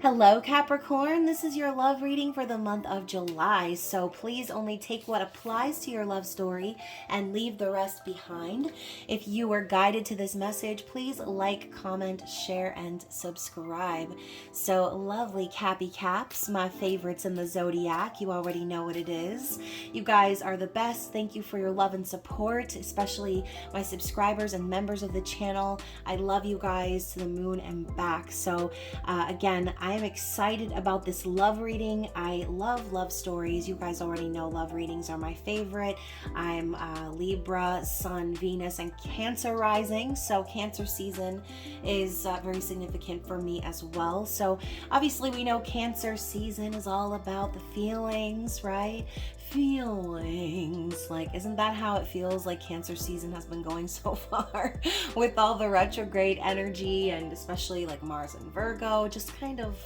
Hello, Capricorn. This is your love reading for the month of July. So please only take what applies to your love story and leave the rest behind. If you were guided to this message, please like, comment, share, and subscribe. So lovely Cappy Caps, my favorites in the zodiac. You already know what it is. You guys are the best. Thank you for your love and support, especially my subscribers and members of the channel. I love you guys to the moon and back. So again, I am excited about this love reading. I love love stories. You guys already know love readings are my favorite. I'm Libra, Sun, Venus, and Cancer rising. So Cancer season is very significant for me as well. So obviously we know Cancer season is all about the feelings, right? Feelings. Like, isn't that how it feels like Cancer season has been going so far with all the retrograde energy and especially like Mars and Virgo? Just kind of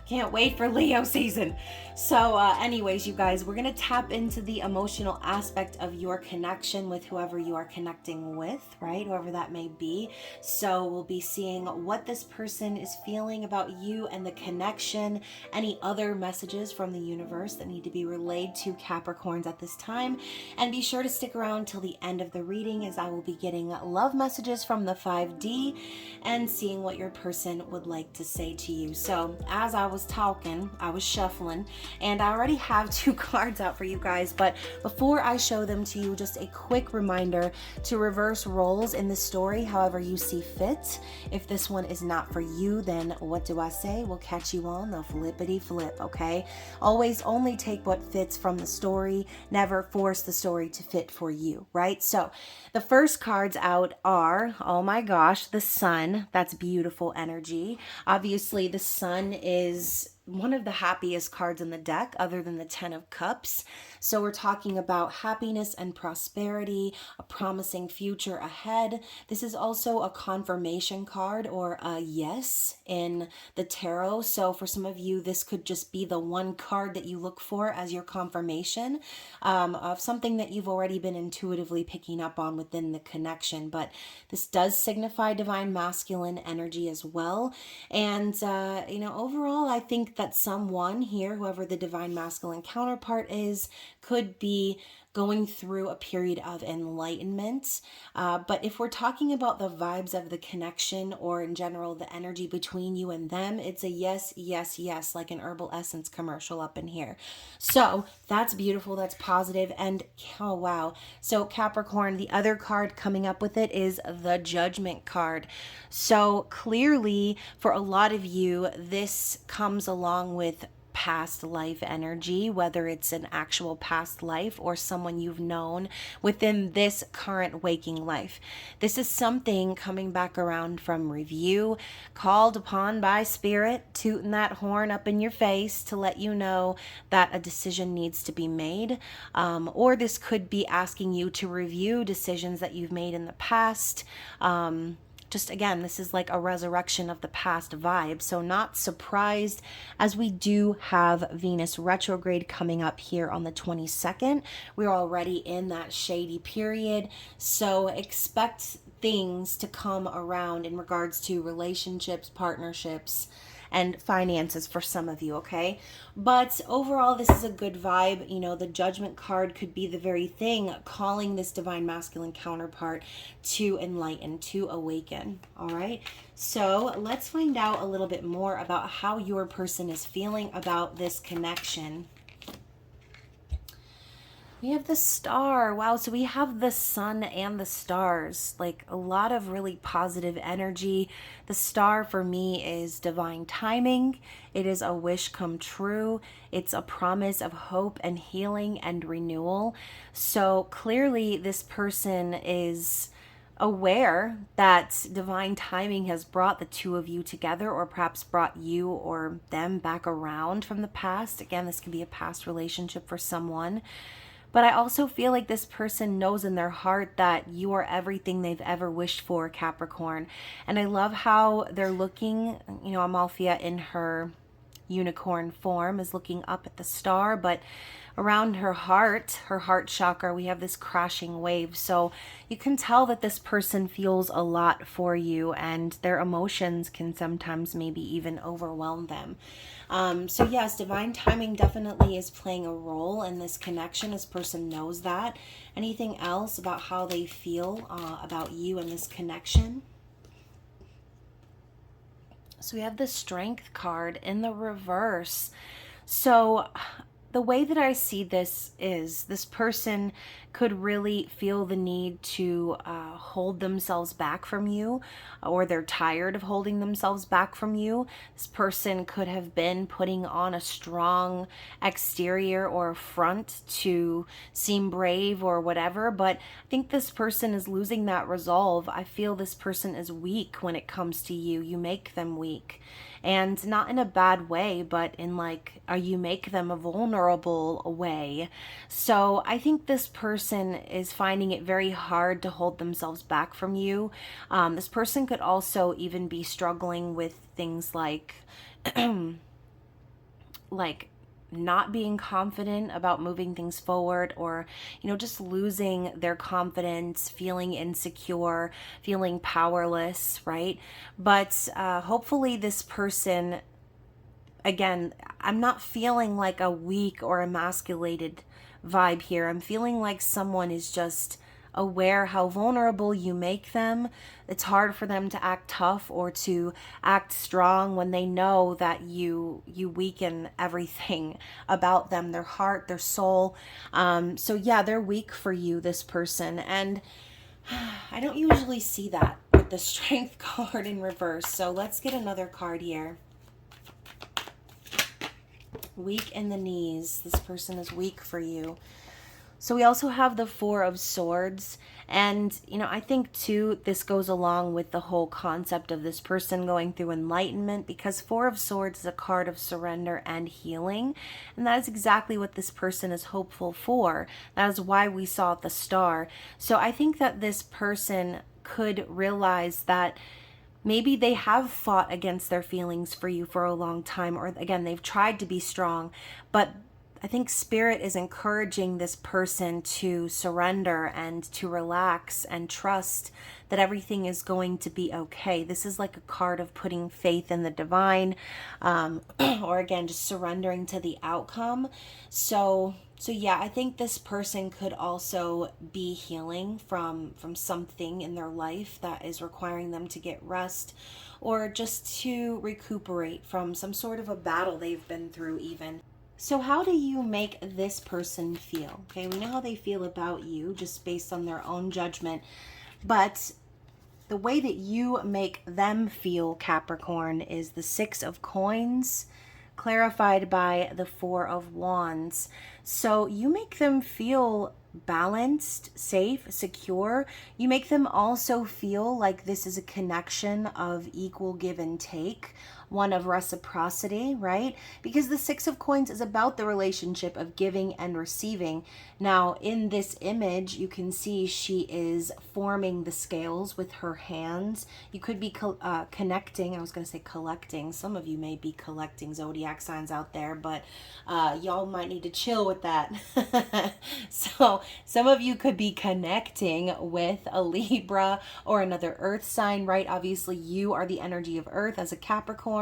can't wait for Leo season. So anyways, you guys, we're gonna tap into the emotional aspect of your connection with whoever you are connecting with, right? Whoever that may be. So we'll be seeing what this person is feeling about you and the connection, any other messages from the universe that need to be relayed to Capricorns at this time. And be sure to stick around till the end of the reading, as I will be getting love messages from the 5D and seeing what your person would like to say to you. So as I was talking, I was shuffling, and I already have two cards out for you guys, but before I show them to you, just a quick reminder to reverse roles in the story however you see fit. If this one is not for you, then what do I say? We'll catch you on the flippity flip, okay? Always only take what fits from the story, never force the story to fit for you, right? So the first cards out are, oh my gosh, the Sun. That's beautiful energy. Obviously the Sun is one of the happiest cards in the deck other than the 10 of Cups. So we're talking about happiness and prosperity, a promising future ahead. This is also a confirmation card or a yes in the tarot. So for some of you, this could just be the one card that you look for as your confirmation of something that you've already been intuitively picking up on within the connection. But this does signify divine masculine energy as well. And, overall, I think that someone here, whoever the divine masculine counterpart is, could be going through a period of enlightenment. But if we're talking about the vibes of the connection or in general the energy between you and them, it's a yes, yes, yes, like an Herbal Essence commercial up in here. So that's beautiful. That's positive. And oh, wow. So Capricorn, the other card coming up with it is the Judgment card. So clearly for a lot of you, this comes along with past life energy, whether it's an actual past life or someone you've known within this current waking life. This is something coming back around from review, called upon by spirit, tooting that horn up in your face to let you know that a decision needs to be made. Or this could be asking you to review decisions that you've made in the past. Just again, this is like a resurrection of the past vibe. So not surprised, as we do have Venus retrograde coming up here on the 22nd. We're already in that shady period. So expect things to come around in regards to relationships, partnerships, and finances for some of you, okay? But overall, this is a good vibe. The Judgment card could be the very thing calling this divine masculine counterpart to enlighten, to awaken, all right? So let's find out a little bit more about how your person is feeling about this connection. We have the Star. Wow, so we have the Sun and the stars. Like a lot of really positive energy. The Star for me is divine timing. It is a wish come true. It's a promise of hope and healing and renewal. So clearly this person is aware that divine timing has brought the two of you together, or perhaps brought you or them back around from the past. Again, this could be a past relationship for someone. But I also feel like this person knows in their heart that you are everything they've ever wished for, Capricorn. And I love how they're looking, Amalthea in her unicorn form is looking up at the star, but around her heart chakra, we have this crashing wave. So you can tell that this person feels a lot for you, and their emotions can sometimes maybe even overwhelm them. So yes, divine timing definitely is playing a role in this connection. This person knows that. Anything else about how they feel about you and this connection? So we have the Strength card in the reverse. So the way that I see this is this person could really feel the need to hold themselves back from you, or they're tired of holding themselves back from you. This person could have been putting on a strong exterior or a front to seem brave or whatever, but I think this person is losing that resolve. I feel this person is weak when it comes to you. You make them weak. And not in a bad way, but in like, you make them a vulnerable way. So I think this person is finding it very hard to hold themselves back from you. This person could also even be struggling with things like, like not being confident about moving things forward, or just losing their confidence, feeling insecure, feeling powerless, right? But hopefully this person, again, I'm not feeling like a weak or emasculated vibe here. I'm feeling like someone is just aware how vulnerable you make them. It's hard for them to act tough or to act strong when they know that you weaken everything about them, their heart, their soul. So yeah, they're weak for you, this person. And I don't usually see that with the Strength card in reverse. So let's get another card here. Weak in the knees. This person is weak for you. So we also have the Four of Swords. And, I think too, this goes along with the whole concept of this person going through enlightenment, because Four of Swords is a card of surrender and healing. And that is exactly what this person is hopeful for. That is why we saw the star. So I think that this person could realize that maybe they have fought against their feelings for you for a long time, or again, they've tried to be strong, but I think Spirit is encouraging this person to surrender and to relax and trust that everything is going to be okay. This is like a card of putting faith in the divine, or again, just surrendering to the outcome. So yeah, I think this person could also be healing from something in their life that is requiring them to get rest, or just to recuperate from some sort of a battle they've been through even. So how do you make this person feel? Okay, we know how they feel about you just based on their own judgment, but the way that you make them feel, Capricorn, is the Six of Coins, clarified by the Four of Wands. So you make them feel balanced, safe, secure. You make them also feel like this is a connection of equal give and take, one of reciprocity, right? Because the Six of Coins is about the relationship of giving and receiving. Now, in this image, you can see she is forming the scales with her hands. You could be connecting. I was going to say collecting. Some of you may be collecting zodiac signs out there, but y'all might need to chill with that. So some of you could be connecting with a Libra or another earth sign, right? Obviously, you are the energy of earth as a Capricorn.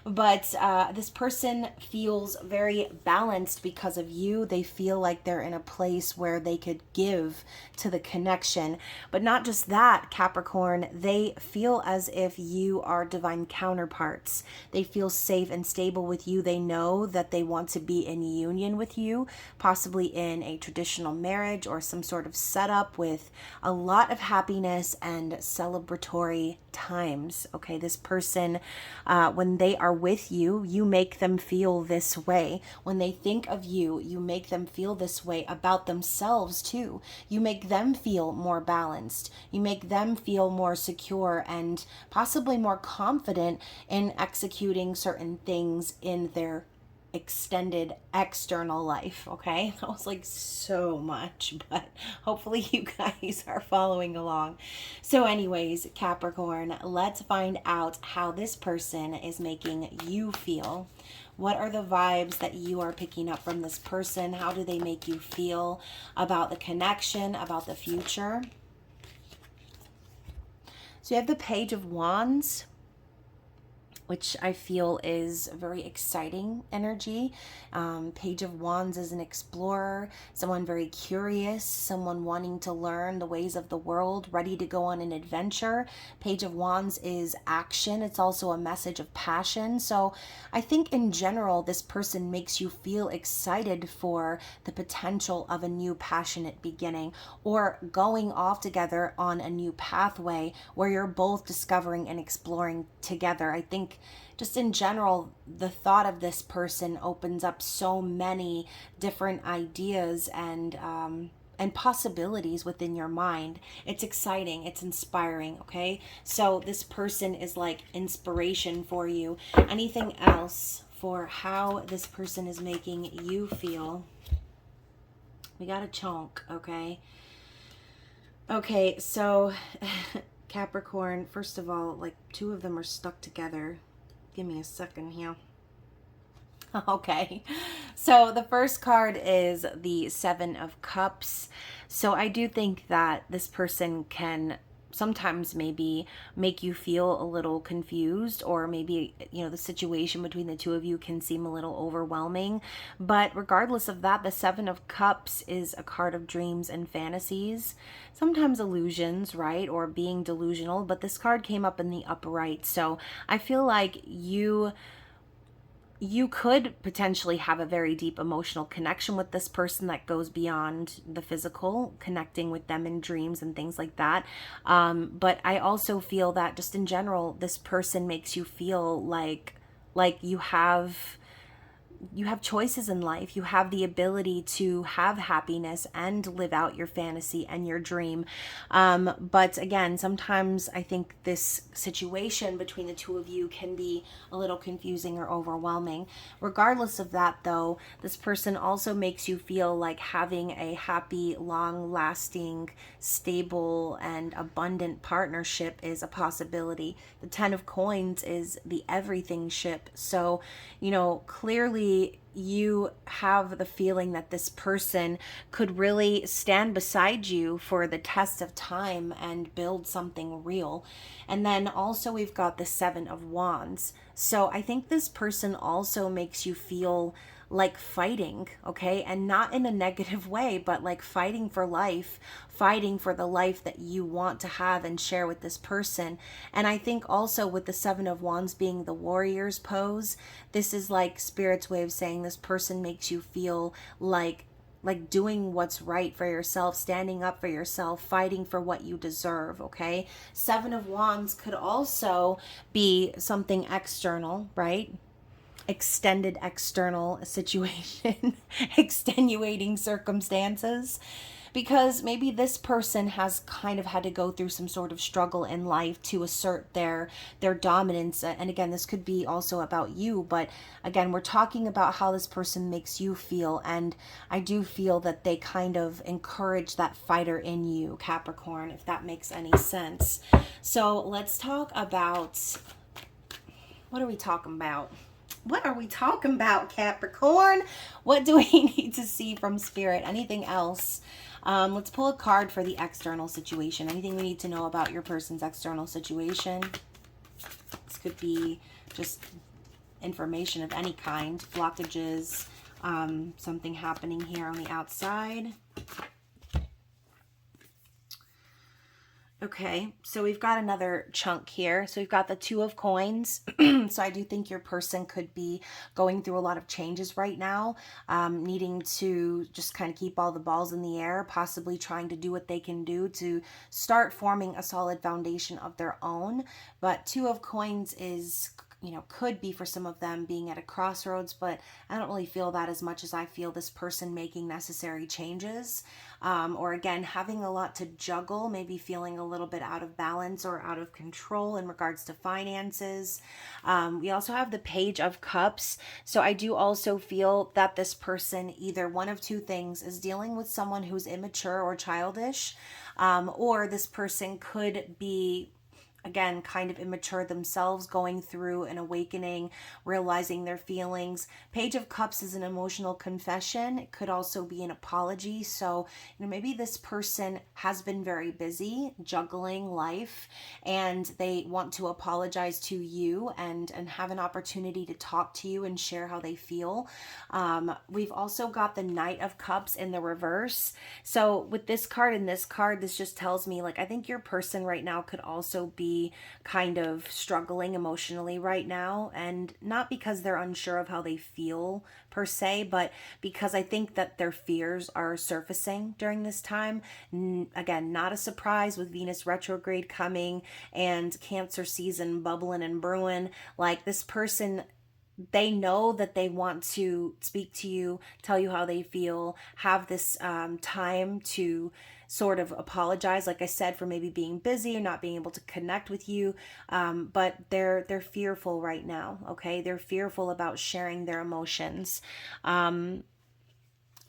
But this person feels very balanced because of you. They feel like they're in a place where they could give to the connection. But not just that, Capricorn, they feel as if you are divine counterparts. They feel safe and stable with you. They know that they want to be in union with you, possibly in a traditional marriage or some sort of setup with a lot of happiness and celebratory times. Okay, this person, when they are with you, you make them feel this way. When they think of you, you make them feel this way about themselves too. You make them feel more balanced. You make them feel more secure and possibly more confident in executing certain things in their extended external life. Okay, that was like so much, but hopefully you guys are following along. So anyways, Capricorn, let's find out how this person is making you feel. What are the vibes that you are picking up from this person? How do they make you feel about the connection, about the future? So you have the Page of Wands, which I feel is a very exciting energy. Page of Wands is an explorer, someone very curious, someone wanting to learn the ways of the world, ready to go on an adventure. Page of Wands is action. It's also a message of passion. So I think in general, this person makes you feel excited for the potential of a new passionate beginning, or going off together on a new pathway where you're both discovering and exploring together. I think just in general, the thought of this person opens up so many different ideas and possibilities within your mind. It's exciting, it's inspiring, okay? So this person is like inspiration for you. Anything else for how this person is making you feel? We got a chunk, okay? Okay, so Capricorn, first of all, like two of them are stuck together. Give me a second here. Okay, so the first card is the Seven of Cups. So I do think that this person can sometimes maybe make you feel a little confused, or maybe, you know, the situation between the two of you can seem a little overwhelming. But regardless of that, the Seven of Cups is a card of dreams and fantasies, sometimes illusions, right, or being delusional. But this card came up in the upright, so I feel like you could potentially have a very deep emotional connection with this person that goes beyond the physical, connecting with them in dreams and things like that. But I also feel that just in general, this person makes you feel like you have choices in life. You have the ability to have happiness and live out your fantasy and your dream. But again, sometimes I think this situation between the two of you can be a little confusing or overwhelming. Regardless of that, though, this person also makes you feel like having a happy, long-lasting, stable, and abundant partnership is a possibility. The Ten of Coins is the everything ship. So, you know, clearly you have the feeling that this person could really stand beside you for the test of time and build something real. And then also we've got the Seven of Wands. So I think this person also makes you feel like fighting, okay? And not in a negative way, but like fighting for life, fighting for the life that you want to have and share with this person. And I think also with the Seven of Wands being the warrior's pose, this is like Spirit's way of saying this person makes you feel like doing what's right for yourself, standing up for yourself, fighting for what you deserve, okay? Seven of Wands could also be something external, right? Extended external situation, extenuating circumstances, because maybe this person has kind of had to go through some sort of struggle in life to assert their dominance. And again, this could be also about you, but again, we're talking about how this person makes you feel, and I do feel that they kind of encourage that fighter in you, Capricorn, if that makes any sense. So let's talk about, what are we talking about? What are we talking about, Capricorn? What do we need to see from Spirit? Anything else? Let's pull a card for the external situation. Anything we need to know about your person's external situation? This could be just information of any kind. Blockages, something happening here on the outside. Okay, so we've got another chunk here. So we've got the Two of Coins. So I do think your person could be going through a lot of changes right now, needing to just kind of keep all the balls in the air, possibly trying to do what they can do to start forming a solid foundation of their own. But Two of Coins is could be for some of them being at a crossroads, but I don't really feel that as much as I feel this person making necessary changes. Or again, having a lot to juggle, maybe feeling a little bit out of balance or out of control in regards to finances. We also have the Page of Cups. So I do also feel that this person, either one of two things, is dealing with someone who's immature or childish, or this person could be, again, kind of immature themselves, going through an awakening, realizing their feelings. Page of Cups is an emotional confession. It could also be an apology. So, maybe this person has been very busy juggling life and they want to apologize to you and have an opportunity to talk to you and share how they feel. We've also got the Knight of Cups in the reverse. So with this card and this card, this just tells me, like, I think your person right now could also be kind of struggling emotionally right now, and not because they're unsure of how they feel per se, but because I think that their fears are surfacing during this time. Again, not a surprise with Venus retrograde coming and Cancer season bubbling and brewing. Like, this person, they know that they want to speak to you, tell you how they feel, have this time to sort of apologize, like I said, for maybe being busy or not being able to connect with you. But they're fearful right now. Okay, they're fearful about sharing their emotions. And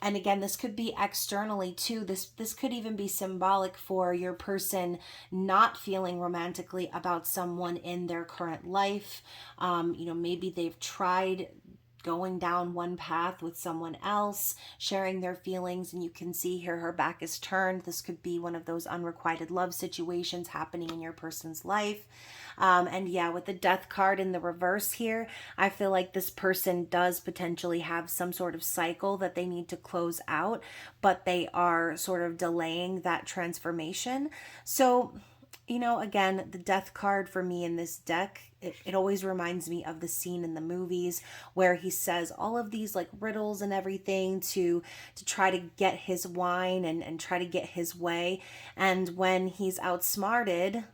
again, this could be externally too. This could even be symbolic for your person not feeling romantically about someone in their current life. Maybe they've tried going down one path with someone else, sharing their feelings, and you can see here her back is turned. This could be one of those unrequited love situations happening in your person's life. And yeah, with the Death card in the reverse here, I feel like this person does potentially have some sort of cycle that they need to close out, but they are sort of delaying that transformation. So, again, the Death card for me in this deck, it always reminds me of the scene in the movies where he says all of these like riddles and everything to try to get his wine and try to get his way. And when he's outsmarted,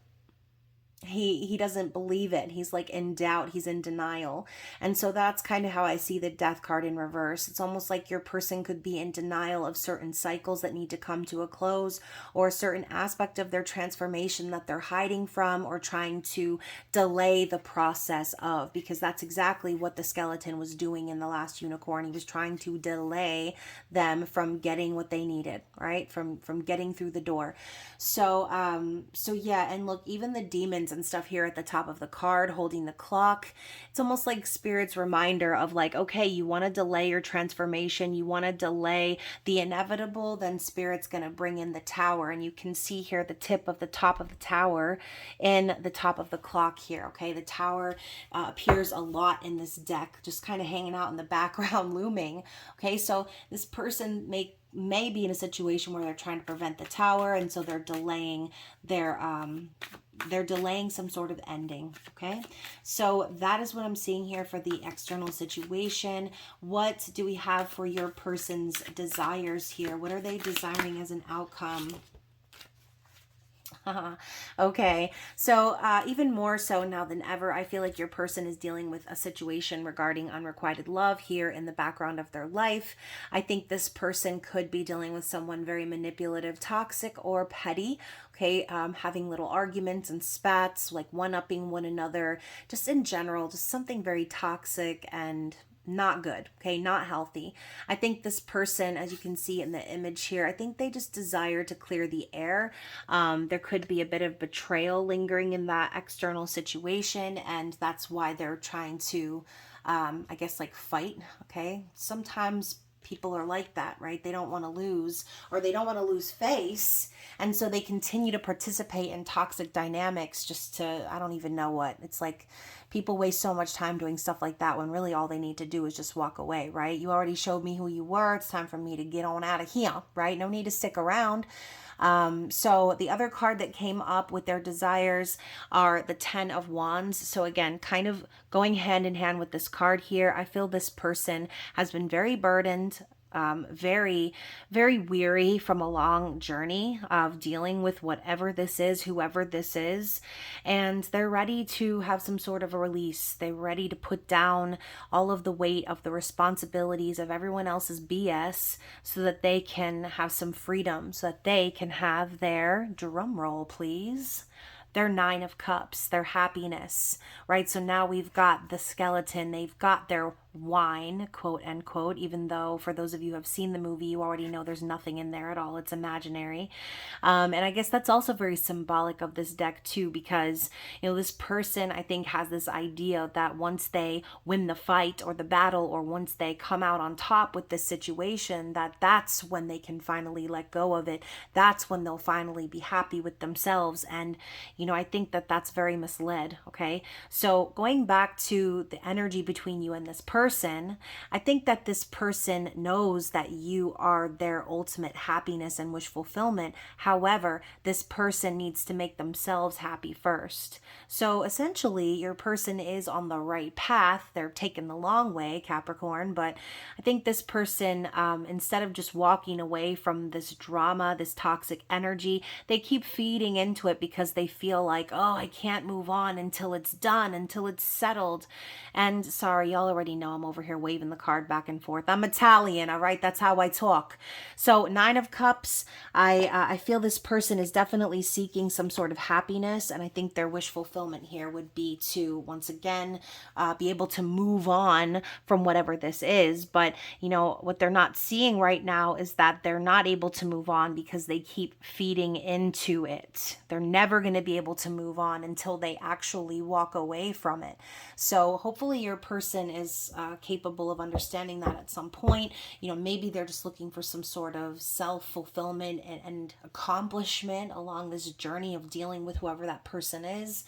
he doesn't believe it. He's like in doubt. He's in denial. And so that's kind of how I see the Death card in reverse. It's almost like your person could be in denial of certain cycles that need to come to a close, or a certain aspect of their transformation that they're hiding from or trying to delay the process of, because that's exactly what the skeleton was doing in the last unicorn. He was trying to delay them from getting what they needed, right? From getting through the door. So yeah, and look, even the demons and stuff here at the top of the card holding the clock, it's almost like Spirit's reminder of like, okay, you want to delay your transformation, you want to delay the inevitable, then Spirit's going to bring in the Tower. And you can see here the tip of the top of the Tower in the top of the clock here. Okay, the Tower appears a lot in this deck, just kind of hanging out in the background, looming. Okay, so this person may be in a situation where they're trying to prevent the Tower, and so they're delaying some sort of ending. Okay, so that is what I'm seeing here for the external situation. What do we have for your person's desires here? What are they desiring as an outcome? Okay, so even more so now than ever, I feel like your person is dealing with a situation regarding unrequited love here in the background of their life. I think this person could be dealing with someone very manipulative, toxic, or petty. Okay, having little arguments and spats, like one-upping one another, just in general, just something very toxic and not good. Okay, not healthy. I think this person, as you can see in the image here, I think they just desire to clear the air. There could be a bit of betrayal lingering in that external situation, and that's why they're trying to I guess like fight. Okay, sometimes people are like that, right? They don't want to lose, or they don't want to lose face, and so they continue to participate in toxic dynamics just to, I don't even know what. It's like people waste so much time doing stuff like that when really all they need to do is just walk away, right? You already showed me who you were. It's time for me to get on out of here, right? No need to stick around. So the other card that came up with their desires are the Ten of Wands. So again, kind of going hand in hand with this card here, I feel this person has been very burdened very, very weary from a long journey of dealing with whatever this is, whoever this is, and they're ready to have some sort of a release. They're ready to put down all of the weight of the responsibilities of everyone else's BS so that they can have some freedom, so that they can have their, drum roll please, their 9 of cups, their happiness, right? So now we've got the skeleton, they've got their wine, quote unquote, even though for those of you who have seen the movie, you already know there's nothing in there at all. It's imaginary. And I guess that's also very symbolic of this deck too, because, this person, I think, has this idea that once they win the fight or the battle, or once they come out on top with this situation, that's when they can finally let go of it. That's when they'll finally be happy with themselves. And, I think that that's very misled. Okay. So going back to the energy between you and this person, I think that this person knows that you are their ultimate happiness and wish fulfillment. However, this person needs to make themselves happy first. So essentially, your person is on the right path. They're taking the long way, Capricorn, but I think this person, instead of just walking away from this drama, this toxic energy, they keep feeding into it because they feel like, oh, I can't move on until it's done, until it's settled. And sorry, y'all already know I'm over here waving the card back and forth. I'm Italian, all right? That's how I talk. So 9 of Cups, I feel this person is definitely seeking some sort of happiness, and I think their wish fulfillment here would be to, once again, be able to move on from whatever this is. But, what they're not seeing right now is that they're not able to move on because they keep feeding into it. They're never going to be able to move on until they actually walk away from it. So hopefully your person is capable of understanding that at some point. Maybe they're just looking for some sort of self-fulfillment and accomplishment along this journey of dealing with whoever that person is.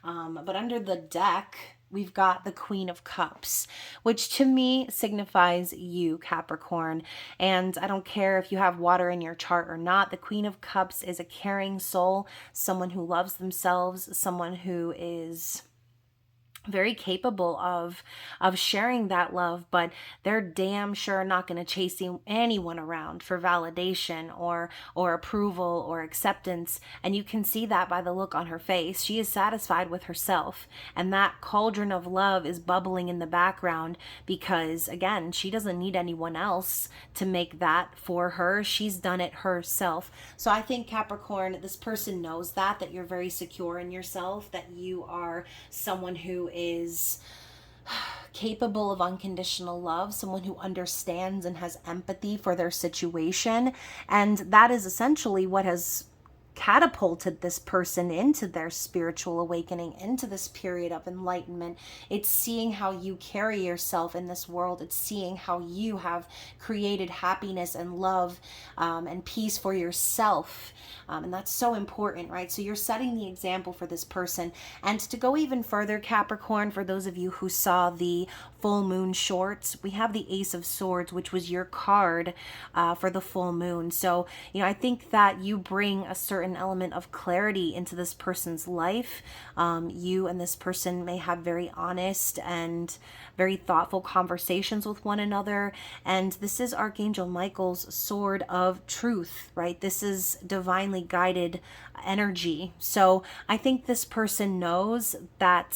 But under the deck, we've got the Queen of Cups, which to me signifies you, Capricorn. And I don't care if you have water in your chart or not. The Queen of Cups is a caring soul, someone who loves themselves, someone who is very capable of sharing that love, but they're damn sure not going to chase anyone around for validation or approval or acceptance. And you can see that by the look on her face. She is satisfied with herself, and that cauldron of love is bubbling in the background because, again, she doesn't need anyone else to make that for her. She's done it herself. So I think, Capricorn, this person knows that you're very secure in yourself, that you are someone who is capable of unconditional love, someone who understands and has empathy for their situation. And that is essentially what has catapulted this person into their spiritual awakening, into this period of enlightenment. It's seeing how you carry yourself in this world. It's seeing how you have created happiness and love and peace for yourself. And that's so important, right? So you're setting the example for this person. And to go even further, Capricorn, for those of you who saw the full moon shorts, we have the Ace of Swords, which was your card for the full moon. So, I think that you bring a certain element of clarity into this person's life. You and this person may have very honest and very thoughtful conversations with one another. And this is Archangel Michael's sword of truth, right? This is divinely guided energy. So I think this person knows that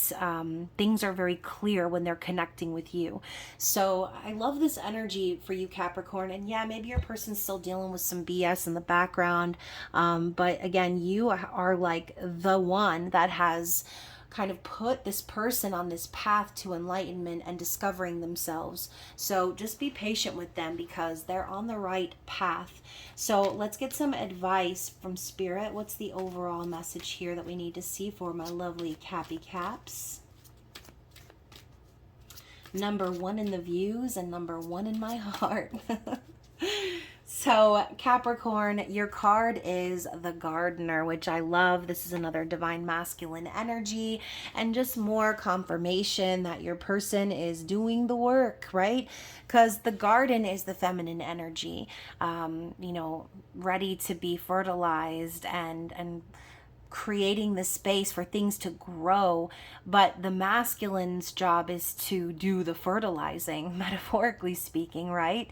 things are very clear when they're connecting with you. So I love this energy for you, Capricorn. And yeah, maybe your person's still dealing with some BS in the background. But again, you are like the one that has kind of put this person on this path to enlightenment and discovering themselves. So just be patient with them because they're on the right path. So let's get some advice from Spirit. What's the overall message here that we need to see for my lovely Cappy Caps? Number 1 in the views and number 1 in my heart. So Capricorn, your card is the Gardener, which I love. This is another divine masculine energy and just more confirmation that your person is doing the work, right? Because the garden is the feminine energy, ready to be fertilized and creating the space for things to grow, but the masculine's job is to do the fertilizing, metaphorically speaking, right?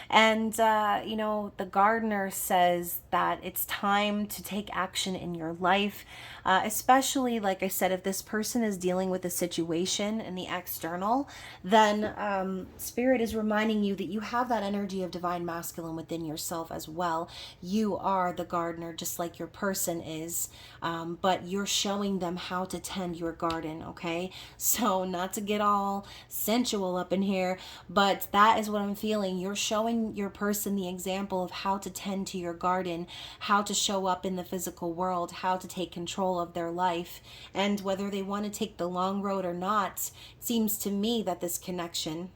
And, the gardener says that it's time to take action in your life, especially, like I said, if this person is dealing with a situation in the external, then Spirit is reminding you that you have that energy of divine masculine within yourself as well. You are the gardener, just like your person is, but you're showing them how to tend your garden, okay? So, not to get all sensual up in here, but that is what I'm feeling. You're showing your person the example of how to tend to your garden, how to show up in the physical world, how to take control of their life, and whether they want to take the long road or not. It seems to me that this connection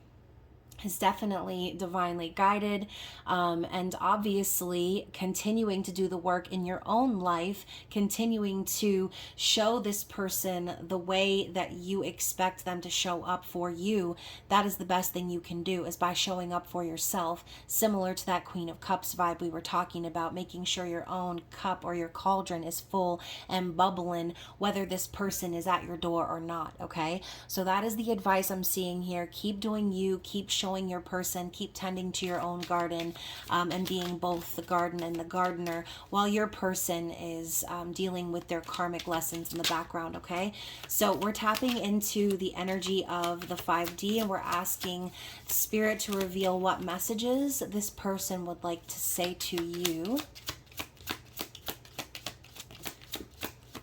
is definitely divinely guided, and obviously continuing to do the work in your own life, continuing to show this person the way that you expect them to show up for you. That is the best thing you can do, is by showing up for yourself, similar to that Queen of Cups vibe we were talking about, making sure your own cup or your cauldron is full and bubbling, whether this person is at your door or not. Okay, so that is the advice I'm seeing here. Keep doing you, keep showing your person, keep tending to your own garden, and being both the garden and the gardener, while your person is dealing with their karmic lessons in the background. Okay, so we're tapping into the energy of the 5D, and we're asking Spirit to reveal what messages this person would like to say to you.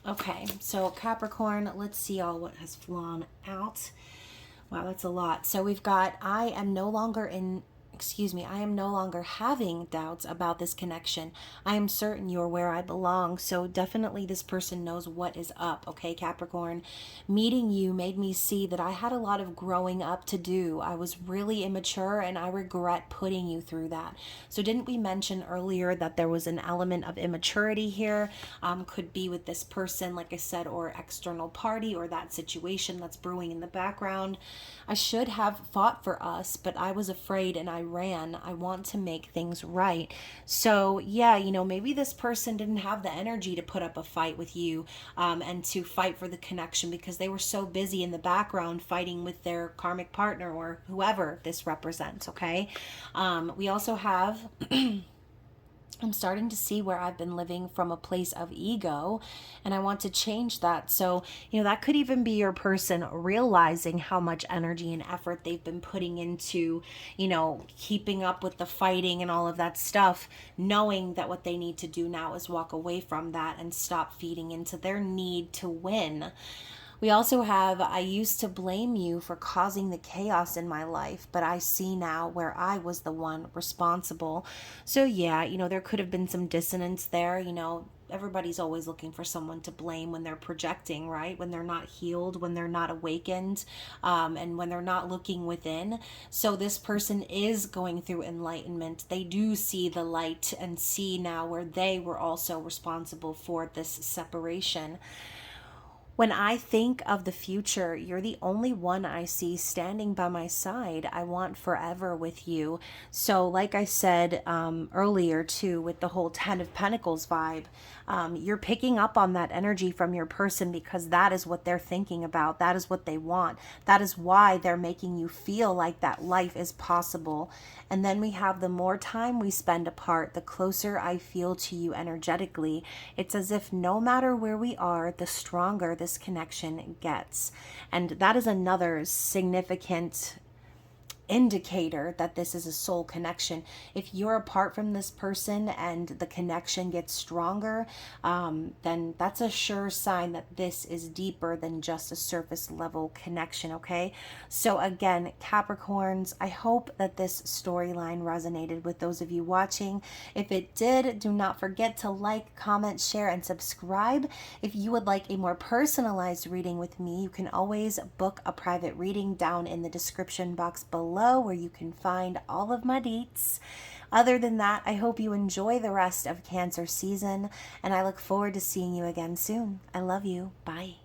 Okay, so Capricorn, let's see all what has flown out. Wow, that's a lot. So we've got, I am no longer having doubts about this connection. I am certain you're where I belong. So definitely this person knows what is up. Okay, Capricorn. Meeting you made me see that I had a lot of growing up to do. I was really immature and I regret putting you through that. So didn't we mention earlier that there was an element of immaturity here? Could be with this person, like I said, or external party, or that situation that's brewing in the background. I should have fought for us, but I was afraid and I ran. I want to make things right. So yeah, maybe this person didn't have the energy to put up a fight with you, and to fight for the connection, because they were so busy in the background fighting with their karmic partner or whoever this represents. Okay, we also have I'm starting to see where I've been living from a place of ego, and I want to change that. So, that could even be your person realizing how much energy and effort they've been putting into, keeping up with the fighting and all of that stuff, knowing that what they need to do now is walk away from that and stop feeding into their need to win. We also have, I used to blame you for causing the chaos in my life, but I see now where I was the one responsible. So yeah, there could have been some dissonance there. Everybody's always looking for someone to blame when they're projecting, right? When they're not healed, when they're not awakened, and when they're not looking within. So this person is going through enlightenment. They do see the light and see now where they were also responsible for this separation. When I think of the future, you're the only one I see standing by my side. I want forever with you. So like I said earlier too, with the whole 10 of Pentacles vibe, you're picking up on that energy from your person, because that is what they're thinking about. That is what they want. That is why they're making you feel like that life is possible. And then we have, the more time we spend apart, the closer I feel to you energetically. It's as if no matter where we are, the stronger this connection gets. And that is another significant indicator that this is a soul connection. If you're apart from this person and the connection gets stronger, then that's a sure sign that this is deeper than just a surface level connection. Okay, so again, Capricorns, I hope that this storyline resonated with those of you watching. If it did, do not forget to like, comment, share, and subscribe. If you would like a more personalized reading with me, you can always book a private reading down in the description box below, where you can find all of my deets. Other than that, I hope you enjoy the rest of Cancer season, and I look forward to seeing you again soon. I love you. Bye.